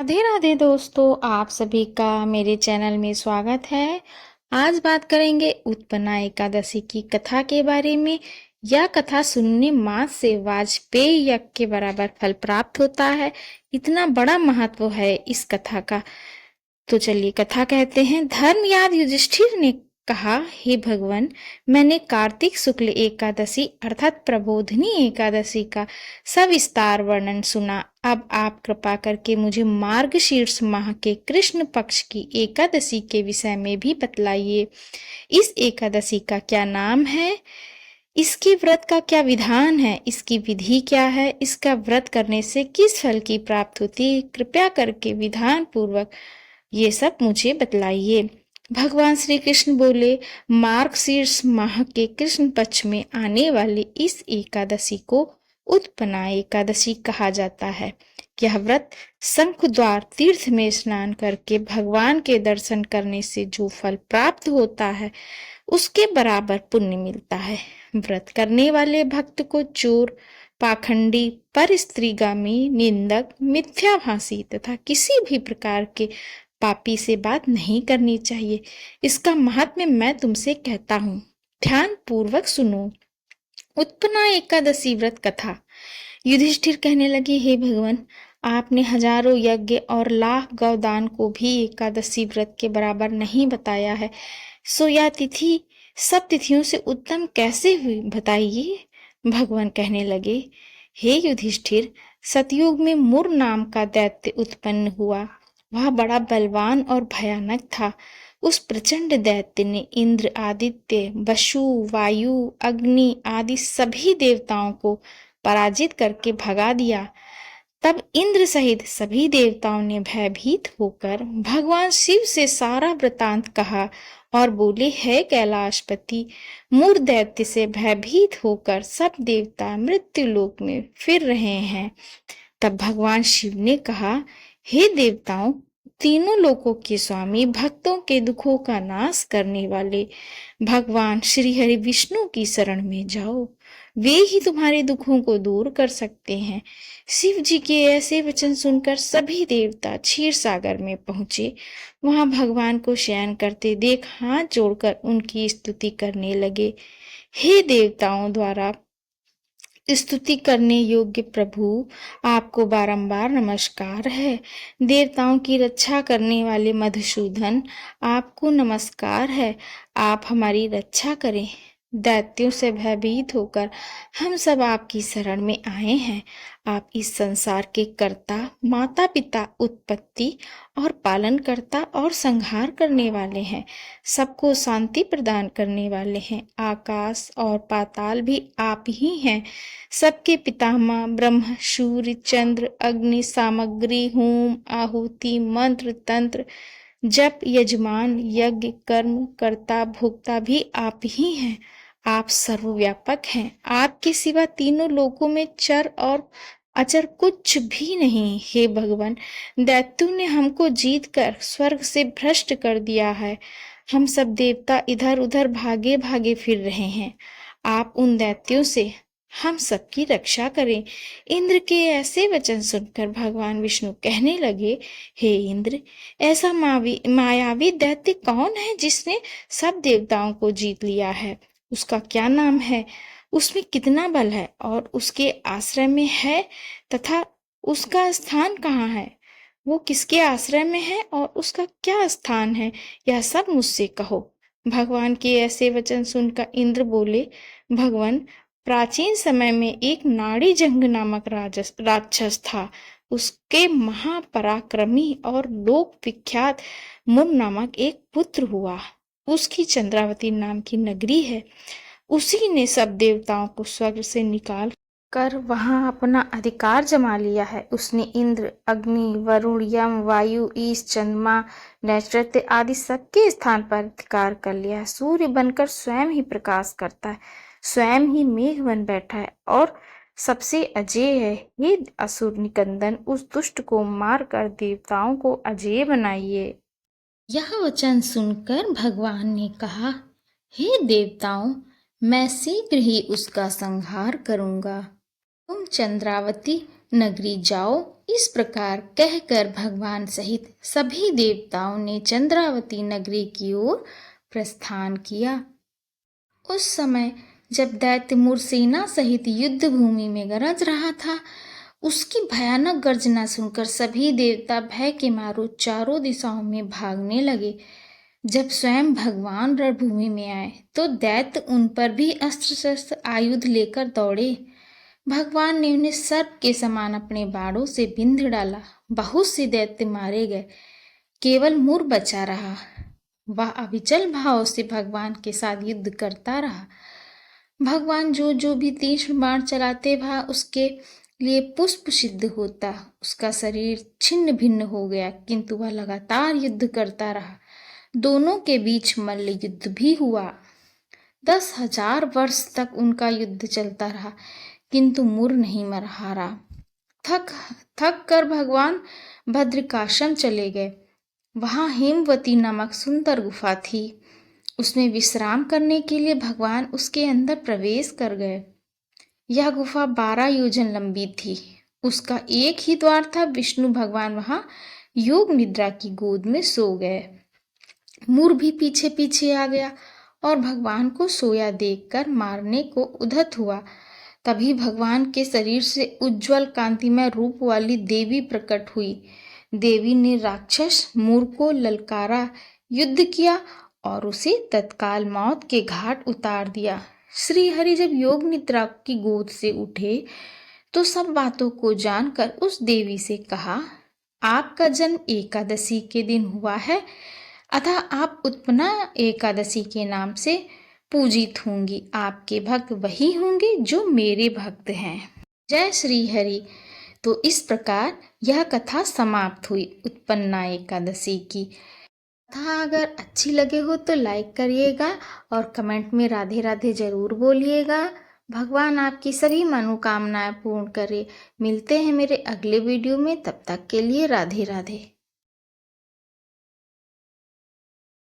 राधे राधे दोस्तों, आप सभी का मेरे चैनल में स्वागत है। आज बात करेंगे उत्पन्ना एकादशी की कथा के बारे में। यह कथा सुनने मात्र से वाजपेयी यज्ञ के बराबर फल प्राप्त होता है। इतना बड़ा महत्व है इस कथा का। तो चलिए कथा कहते हैं। धर्मयाद युधिष्ठिर ने कहा, हे भगवान, मैंने कार्तिक शुक्ल एकादशी अर्थात प्रबोधिनी एकादशी का सविस्तार वर्णन सुना। अब आप कृपा करके मुझे मार्गशीर्ष माह के कृष्ण पक्ष की एकादशी के विषय में भी बतलाइए। इस एकादशी का क्या नाम है? इसके व्रत का क्या विधान है? इसकी विधि क्या है? इसका व्रत करने से किस फल की प्राप्त होती है? कृपया करके विधान पूर्वक ये सब मुझे बतलाइए। भगवान श्री कृष्ण बोले, मार्गशीर्ष माह के कृष्ण पक्ष में आने वाली इस एकादशी को उत्पन्ना एकादशी कहा जाता है। यह व्रत शंख द्वार तीर्थ में स्नान करके भगवान के दर्शन करने से जो फल प्राप्त होता है उसके बराबर पुण्य मिलता है। व्रत करने वाले भक्त को चोर, पाखंडी, पर स्त्रीगामी, निंदक, मिथ्याभाषी तथा किसी भी प्रकार के पापी से बात नहीं करनी चाहिए। इसका महात्म्य मैं तुमसे कहता हूँ, ध्यान पूर्वक सुनो। उत्पन्ना एकादशी व्रत कथा। युधिष्ठिर कहने लगे, हे भगवान, आपने हजारों यज्ञ और लाख गौदान को भी एकादशी व्रत के बराबर नहीं बताया है। सो यह तिथि सब तिथियों से उत्तम कैसे हुई, बताइए। भगवान कहने लगे, हे युधिष्ठिर, सतयुग में मुर नाम का दैत्य उत्पन्न हुआ। वह बड़ा बलवान और भयानक था। उस प्रचंड दैत्य ने इंद्र, आदित्य, वसु, वायु, अग्नि आदि सभी देवताओं को पराजित करके भगा दिया। तब इंद्र सहित सभी देवताओं ने भयभीत होकर भगवान शिव से सारा वृतांत कहा और बोले, है कैलाशपति, मूर दैत्य से भयभीत होकर सब देवता मृत्यु लोक में फिर रहे हैं। तब भगवान शिव ने कहा, हे देवताओं, तीनों लोकों के स्वामी, भक्तों के दुखों का नाश करने वाले भगवान श्री हरि विष्णु की शरण में जाओ। वे ही तुम्हारे दुखों को दूर कर सकते हैं। शिव जी के ऐसे वचन सुनकर सभी देवता क्षीर सागर में पहुंचे। वहां भगवान को शयन करते देख हाथ जोड़कर उनकी स्तुति करने लगे। हे देवताओं द्वारा स्तुति करने योग्य प्रभु, आपको बारंबार नमस्कार है। देवताओं की रक्षा करने वाले मधुसूदन, आपको नमस्कार है। आप हमारी रक्षा करें। दैत्यों से भयभीत होकर हम सब आपकी शरण में आए हैं। आप इस संसार के कर्ता, माता पिता, उत्पत्ति और पालन करता और संहार करने वाले हैं। सबको शांति प्रदान करने वाले हैं। आकाश और पाताल भी आप ही हैं। सबके पितामह ब्रह्म, सूर्य, चंद्र, अग्नि, सामग्री, होम, आहुति, मंत्र, तंत्र, जप, यजमान, यज्ञ, कर्म, कर्ता, भोक्ता भी आप ही हैं। आप सर्वव्यापक हैं। आपके सिवा तीनों लोकों में चर और अचर कुछ भी नहीं। हे भगवान, दैत्यों ने हमको जीत कर स्वर्ग से भ्रष्ट कर दिया है। हम सब देवता इधर उधर भागे भागे फिर रहे हैं। आप उन दैत्यों से हम सबकी रक्षा करें। इंद्र के ऐसे वचन सुनकर भगवान विष्णु कहने लगे, हे इंद्र, ऐसा मायावी दैत्य कौन है जिसने सब देवताओं को जीत लिया है? उसका क्या नाम है? उसमें कितना बल है और उसके आश्रय में है तथा उसका स्थान कहाँ है? वो किसके आश्रय में है और उसका क्या स्थान है? यह सब मुझसे कहो। भगवान के ऐसे वचन सुनकर इंद्र बोले, भगवान, प्राचीन समय में एक नाड़ी जंग नामक राक्षस था। उसके महापराक्रमी और लोक विख्यात मुर नामक एक पुत्र हुआ। उसकी चंद्रावती नाम की नगरी है। उसी ने सब देवताओं को स्वर्ग से निकाल कर वहां अपना अधिकार जमा लिया है। उसने इंद्र, अग्नि, वरुण, यम, वायु, ईश, चंद्रमा, नैऋत्य आदि सबके स्थान पर अधिकार कर लिया है। सूर्य बनकर स्वयं ही प्रकाश करता है, स्वयं ही मेघ बन बैठा है और सबसे अजेय है। हे असुर निकंदन, उस दुष्ट को मार कर देवताओं को अजेय बनाइए। यह वचन सुनकर भगवान ने कहा, हे देवताओं, मैं शीघ्र ही उसका संहार करूंगा। तुम चंद्रावती नगरी जाओ। इस प्रकार कहकर भगवान सहित सभी देवताओं ने चंद्रावती नगरी की ओर प्रस्थान किया। उस समय जब दैत्य मुरसेना सहित युद्ध भूमि में गरज रहा था, उसकी भयानक गर्जना सुनकर सभी देवता भय के मारे चारों दिशाओं में भागने लगे। जब स्वयं भगवान रणभूमि में आए तो दैत्य उन पर भी अस्त्र शस्त्र आयुध लेकर दौड़े। भगवान ने उन्हें सर्प के समान अपने बाणों से बिंध डाला। बहुत से दैत्य मारे गए, केवल मुर बचा रहा। वह अविचल भाव से भगवान के साथ युद्ध करता रहा। भगवान जो जो भी तीक्ष्ण बाण चलाते वह उसके लिए पुष्प सिद्ध होता। उसका शरीर छिन्न भिन्न हो गया, किंतु वह लगातार युद्ध करता रहा। दोनों के बीच मल्ल युद्ध भी हुआ। 10,000 वर्ष तक उनका युद्ध चलता रहा, किंतु मुर नहीं मर हारा। थक कर भगवान भद्रिकाश्रम चले गए। वहां हेमवती नामक सुंदर गुफा थी। उसमें विश्राम करने के लिए भगवान उसके अंदर प्रवेश कर गए। यह गुफा 12 योजन लंबी थी। उसका एक ही द्वार था। विष्णु भगवान वहां योग निद्रा की गोद में सो गए। मुर भी पीछे पीछे आ गया और भगवान को सोया देखकर मारने को उद्यत हुआ। तभी भगवान के शरीर से उज्जवल कांतिमय रूप वाली देवी प्रकट हुई। देवी ने राक्षस मुर को ललकारा, युद्ध किया और उसे तत्काल मौत के घाट उतार दिया। श्री हरि जब योग निद्रा की गोद से उठे तो सब बातों को जानकर उस देवी से कहा, आपका जन्म एकादशी के दिन हुआ है, अतः आप उत्पन्ना एकादशी के नाम से पूजित होंगी। आपके भक्त वही होंगे जो मेरे भक्त हैं। जय श्री हरि। तो इस प्रकार यह कथा समाप्त हुई उत्पन्ना एकादशी की। कथा अगर अच्छी लगे हो तो लाइक करिएगा और कमेंट में राधे राधे जरूर बोलिएगा। भगवान आपकी सभी मनोकामनाएं पूर्ण करे। मिलते हैं मेरे अगले वीडियो में, तब तक के लिए राधे राधे।